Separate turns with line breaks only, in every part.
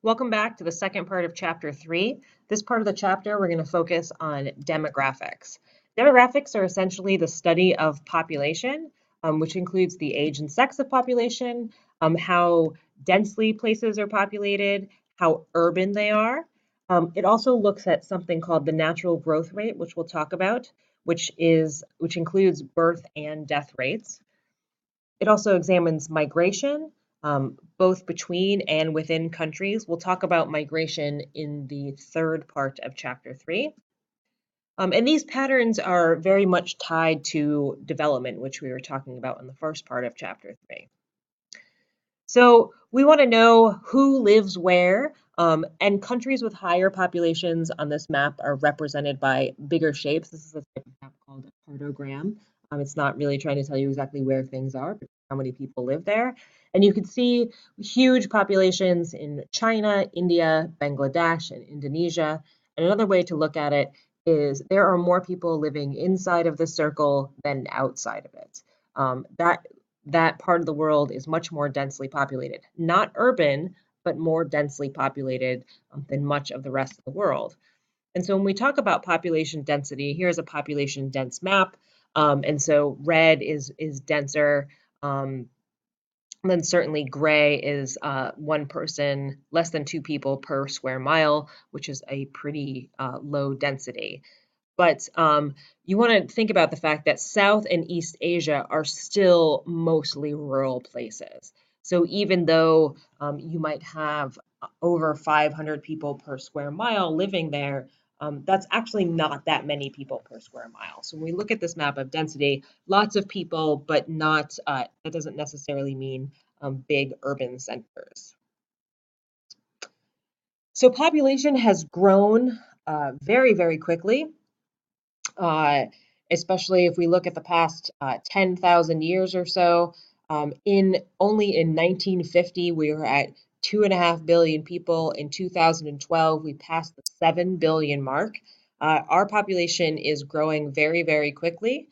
Welcome back to the second part of chapter 3. This part of the chapter, we're going to focus on demographics. Demographics are essentially the study of population, which includes the age and sex of population, how densely places are populated, how urban they are. It also looks at something called the natural growth rate, which we'll talk about, which includes birth and death rates. It also examines migration, both between and within countries. We'll talk about migration in the third part of chapter 3. And these patterns are very much tied to development, which we were talking about in the first part of chapter 3. So we want to know who lives where, and countries with higher populations on this map are represented by bigger shapes. This is a type of map called a cartogram. It's not really trying to tell you exactly where things are, but how many people live there. And you can see huge populations in China, India, Bangladesh, and Indonesia. And another way to look at it is there are more people living inside of the circle than outside of it. That part of the world is much more densely populated. Not urban, but more densely populated than much of the rest of the world. And so when we talk about population density, here's a population dense map. And so red is denser. Then certainly gray is one person, less than two people per square mile, which is a pretty low density. But you want to think about the fact that South and East Asia are still mostly rural places. So even though you might have over 500 people per square mile living there, that's actually not that many people per square mile. So when we look at this map of density, lots of people, but not, that doesn't necessarily mean big urban centers. So population has grown very, very quickly. Especially if we look at the past 10,000 years or so. Only in 1950, we were at 2.5 billion people. In 2012, we passed the 7 billion mark. Our population is growing very, very quickly.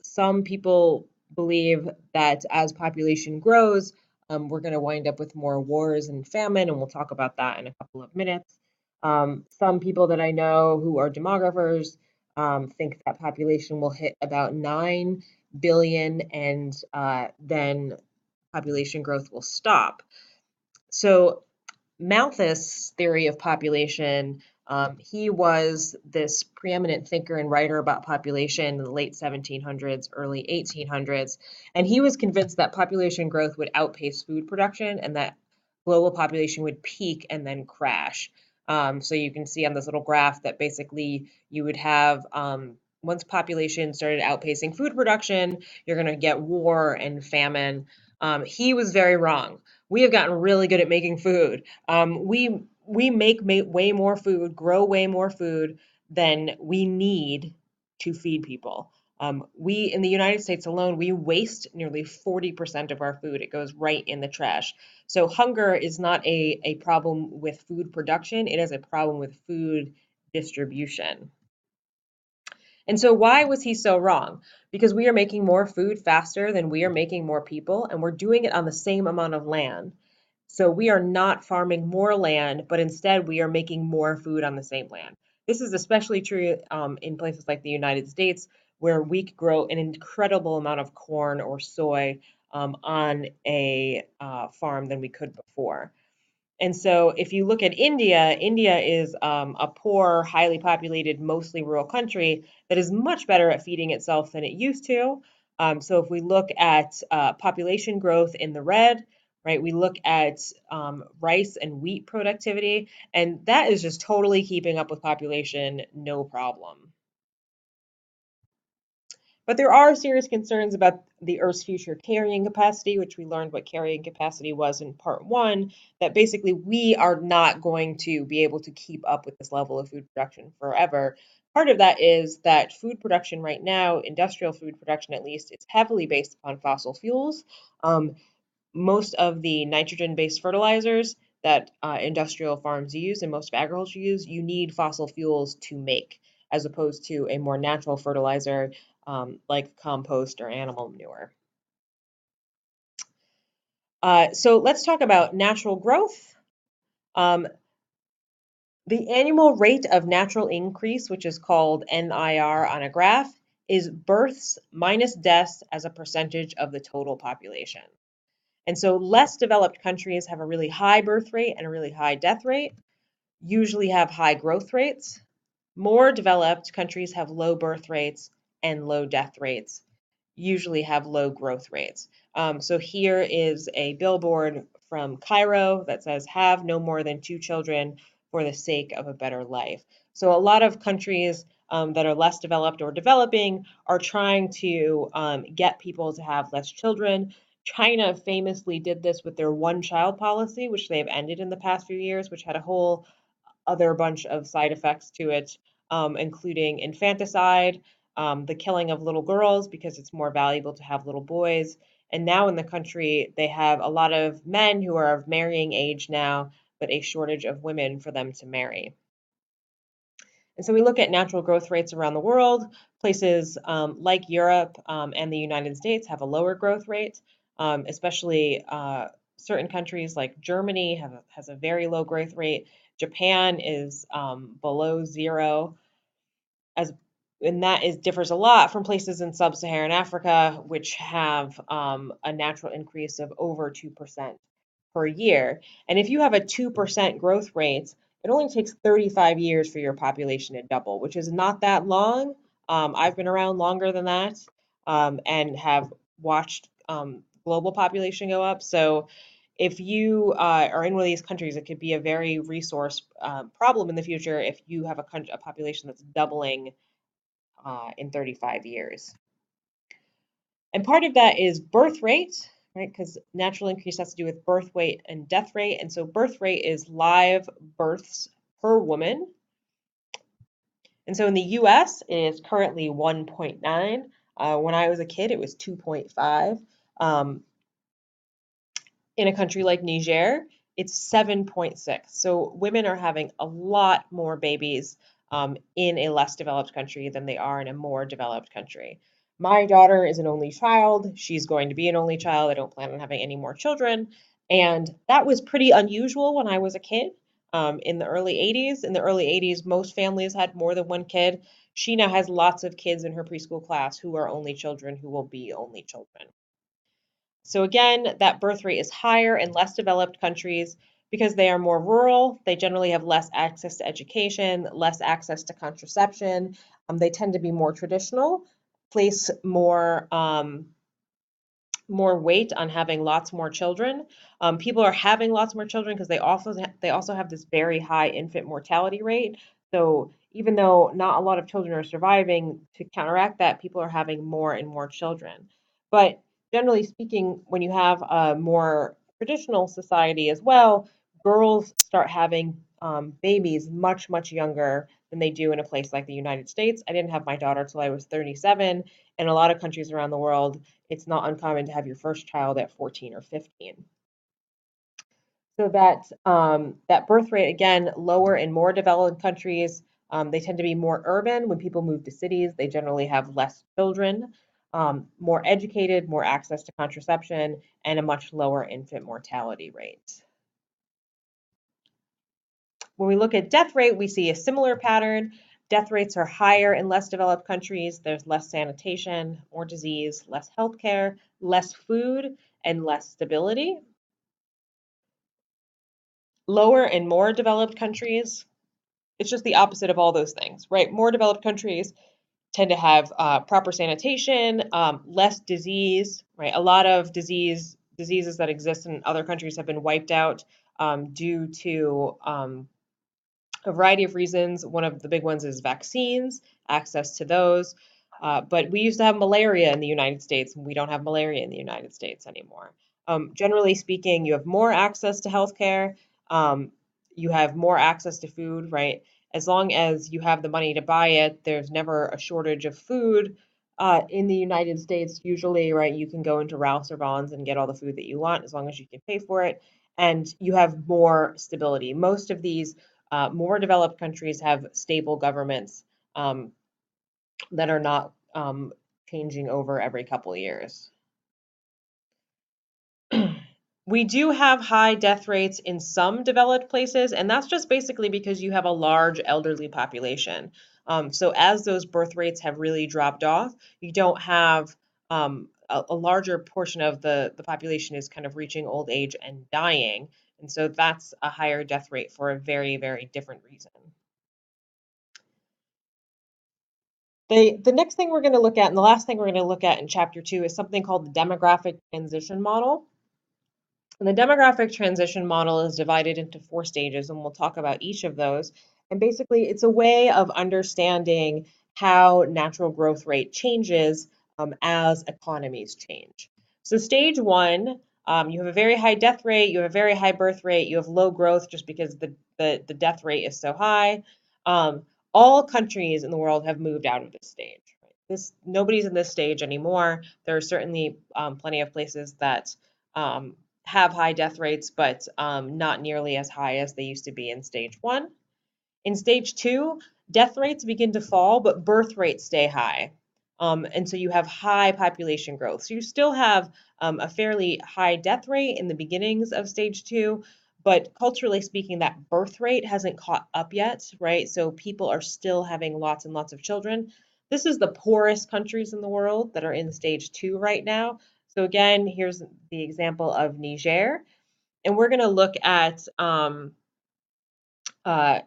Some people believe that as population grows, we're going to wind up with more wars and famine, and we'll talk about that in a couple of minutes. Some people that I know who are demographers think that population will hit about 9 billion and then population growth will stop. So Malthus' theory of population, he was this preeminent thinker and writer about population in the late 1700s, early 1800s, and he was convinced that population growth would outpace food production and that global population would peak and then crash. So you can see on this little graph that basically you would have, once population started outpacing food production, you're going to get war and famine. He was very wrong. We have gotten really good at making food. We make way more food, grow way more food than we need to feed people. We in the United States alone, we waste nearly 40% of our food. It goes right in the trash. So hunger is not a problem with food production. It is a problem with food distribution. And so why was he so wrong? Because we are making more food faster than we are making more people, and we're doing it on the same amount of land. So we are not farming more land, but instead we are making more food on the same land. This is especially true in places like the United States, where we could grow an incredible amount of corn or soy on a farm than we could before. And so if you look at India, India is a poor, highly populated, mostly rural country that is much better at feeding itself than it used to. So if we look at population growth in the red, right, we look at rice and wheat productivity, and that is just totally keeping up with population, no problem. But there are serious concerns about the Earth's future carrying capacity, which we learned what carrying capacity was in part one, that basically we are not going to be able to keep up with this level of food production forever. Part of that is that food production right now, industrial food production at least, is heavily based upon fossil fuels. Most of the nitrogen-based fertilizers that industrial farms use and most of agriculture use, you need fossil fuels to make, as opposed to a more natural fertilizer like compost or animal manure. So let's talk about natural growth. Um, the annual rate of natural increase, which is called NIR on a graph, is births minus deaths as a percentage of the total population. And so less developed countries have a really high birth rate and a really high death rate, usually have high growth rates. More developed countries have low birth rates and low death rates, usually have low growth rates. So here is a billboard from Cairo that says, have no more than 2 children for the sake of a better life. So a lot of countries that are less developed or developing are trying to get people to have less children. China famously did this with their one child policy, which they've ended in the past few years, which had a whole other bunch of side effects to it, including infanticide, the killing of little girls because it's more valuable to have little boys. And now in the country, they have a lot of men who are of marrying age now, but a shortage of women for them to marry. And so we look at natural growth rates around the world. Places like Europe and the United States have a lower growth rate, especially certain countries like Germany has a very low growth rate. Japan is below zero, as and that is differs a lot from places in sub-Saharan Africa, which have a natural increase of over 2% per year. And if you have a 2% growth rate, it only takes 35 years for your population to double, which is not that long. I've been around longer than that and have watched global population go up. So if you are in one of these countries, it could be a very resource problem in the future if you have a population that's doubling in 35 years. And part of that is birth rate, right? Because natural increase has to do with birth weight and death rate. And so birth rate is live births per woman. And so in the US, it is currently 1.9. When I was a kid, it was 2.5. In a country like Niger, it's 7.6. So women are having a lot more babies in a less developed country than they are in a more developed country. My daughter is an only child. She's going to be an only child. I don't plan on having any more children. And that was pretty unusual when I was a kid in the early 80s. In the early 80s, most families had more than one kid. She now has lots of kids in her preschool class who are only children who will be only children. So again, that birth rate is higher in less developed countries because they are more rural. They generally have less access to education, less access to contraception. They tend to be more traditional, place more weight on having lots more children. People are having lots more children because they also have this very high infant mortality rate. So even though not a lot of children are surviving, to counteract that, people are having more and more children. But generally speaking, when you have a more traditional society as well, girls start having babies much younger than they do in a place like the United States. I didn't have my daughter till I was 37. In a lot of countries around the world, it's not uncommon to have your first child at 14 or 15. So that birth rate, again, lower in more developed countries. They tend to be more urban. When people move to cities, they generally have less children, more educated, more access to contraception, and a much lower infant mortality rate. When we look at death rate, we see a similar pattern. Death rates are higher in less developed countries. There's less sanitation, more disease, less healthcare, less food, and less stability. Lower in more developed countries, it's just the opposite of all those things, right? More developed countries tend to have proper sanitation, less disease, right? A lot of diseases that exist in other countries have been wiped out due to a variety of reasons. One of the big ones is vaccines, access to those. But we used to have malaria in the United States, and we don't have malaria in the United States anymore. Generally speaking, you have more access to healthcare. You have more access to food, right? As long as you have the money to buy it, there's never a shortage of food. In the United States, usually, right, you can go into Ralph's or Vons and get all the food that you want as long as you can pay for it. And you have more stability. Most of these more developed countries have stable governments that are not changing over every couple of years. We do have high death rates in some developed places, and that's just basically because you have a large elderly population. So as those birth rates have really dropped off, you don't have a larger portion of the population is kind of reaching old age and dying. And so that's a higher death rate for a very, very different reason. The next thing we're going to look at, and the last thing we're going to look at in chapter 2, is something called the demographic transition model. And the demographic transition model is divided into 4 stages, and we'll talk about each of those. And basically, it's a way of understanding how natural growth rate changes as economies change. So, stage 1, you have a very high death rate, you have a very high birth rate, you have low growth just because the death rate is so high. All countries in the world have moved out of this stage. Nobody's in this stage anymore. There are certainly plenty of places that um, have high death rates, but not nearly as high as they used to be in stage 1. In stage 2, death rates begin to fall, but birth rates stay high. And so you have high population growth. So you still have a fairly high death rate in the beginnings of stage 2, but culturally speaking, that birth rate hasn't caught up yet, right? So people are still having lots and lots of children. This is the poorest countries in the world that are in stage 2 right now. So again, here's the example of Niger, and we're going to look at uh,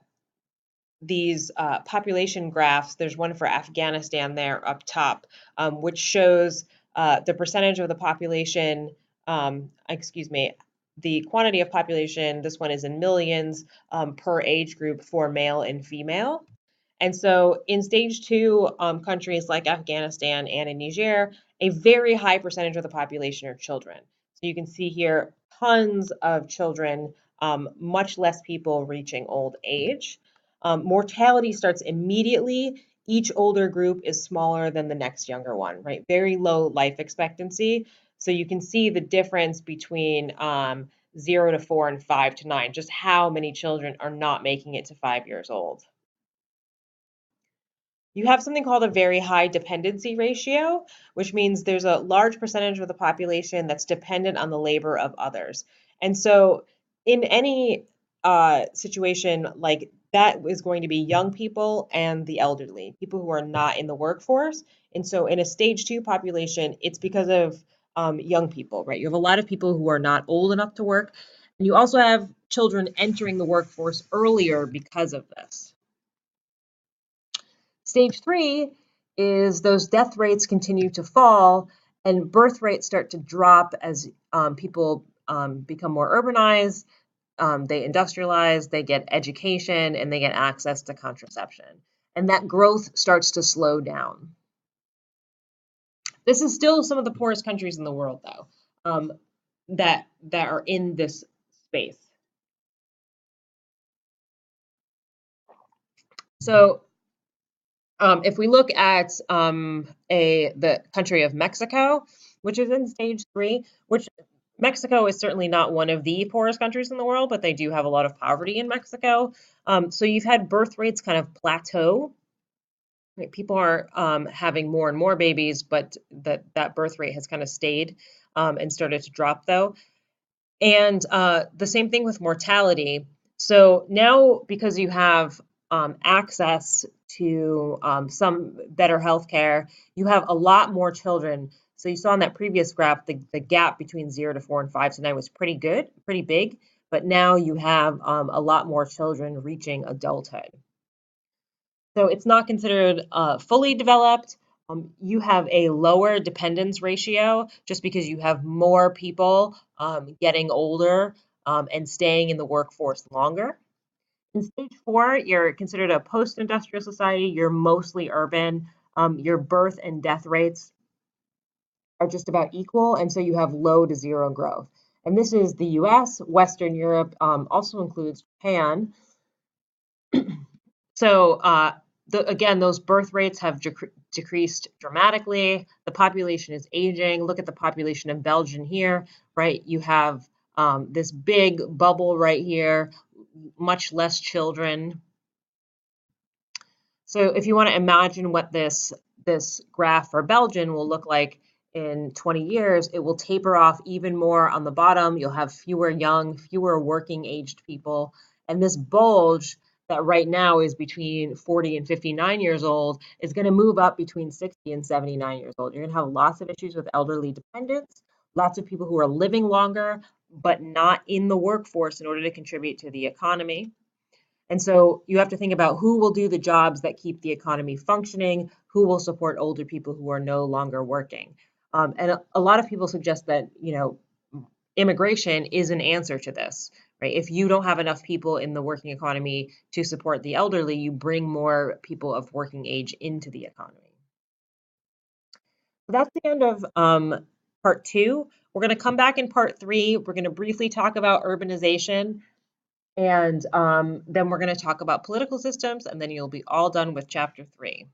these population graphs. There's one for Afghanistan there up top, which shows the percentage of the population, excuse me, the quantity of population. This one is in millions per age group for male and female. And so in stage 2, countries like Afghanistan and in Niger, a very high percentage of the population are children. So you can see here tons of children, much less people reaching old age. Mortality starts immediately. Each older group is smaller than the next younger one, right? Very low life expectancy. So you can see the difference between 0 to 4 and 5 to 9, just how many children are not making it to 5 years old. You have something called a very high dependency ratio, which means there's a large percentage of the population that's dependent on the labor of others. And so, in any situation like that, is going to be young people and the elderly, people who are not in the workforce. And so, in a stage 2 population, it's because of young people, right? You have a lot of people who are not old enough to work. And you also have children entering the workforce earlier because of this. Stage 3 is those death rates continue to fall and birth rates start to drop as people become more urbanized, they industrialize, they get education, and they get access to contraception. And that growth starts to slow down. This is still some of the poorest countries in the world, though, that are in this space. So if we look at the country of Mexico, which is in stage 3, which Mexico is certainly not one of the poorest countries in the world, but they do have a lot of poverty in Mexico. So you've had birth rates kind of plateau. Right? People are having more and more babies, but that birth rate has kind of stayed and started to drop, though. And the same thing with mortality. So now, because you have access to some better healthcare, you have a lot more children. So you saw in that previous graph, the gap between 0 to 4 and 5 to 9 was pretty good, pretty big. But now you have a lot more children reaching adulthood. So it's not considered fully developed. You have a lower dependence ratio just because you have more people getting older and staying in the workforce longer. In stage 4, you're considered a post-industrial society. You're mostly urban. Your birth and death rates are just about equal, and so you have low to zero growth. And this is the US, Western Europe, also includes Japan. So again, those birth rates have decreased dramatically. The population is aging. Look at the population of Belgium here, right? You have this big bubble right here, much less children. So if you want to imagine what this graph for Belgium will look like, in 20 years, it will taper off even more on the bottom. You'll have fewer young, fewer working aged people. And this bulge that right now is between 40 and 59 years old is going to move up between 60 and 79 years old. You're going to have lots of issues with elderly dependents, lots of people who are living longer, but not in the workforce in order to contribute to the economy. And so you have to think about who will do the jobs that keep the economy functioning, who will support older people who are no longer working. And a lot of people suggest that, immigration is an answer to this, right? If you don't have enough people in the working economy to support the elderly, you bring more people of working age into the economy. So that's the end of part 2. We're going to come back in part 3. We're going to briefly talk about urbanization. And then we're going to talk about political systems, and then you'll be all done with chapter 3.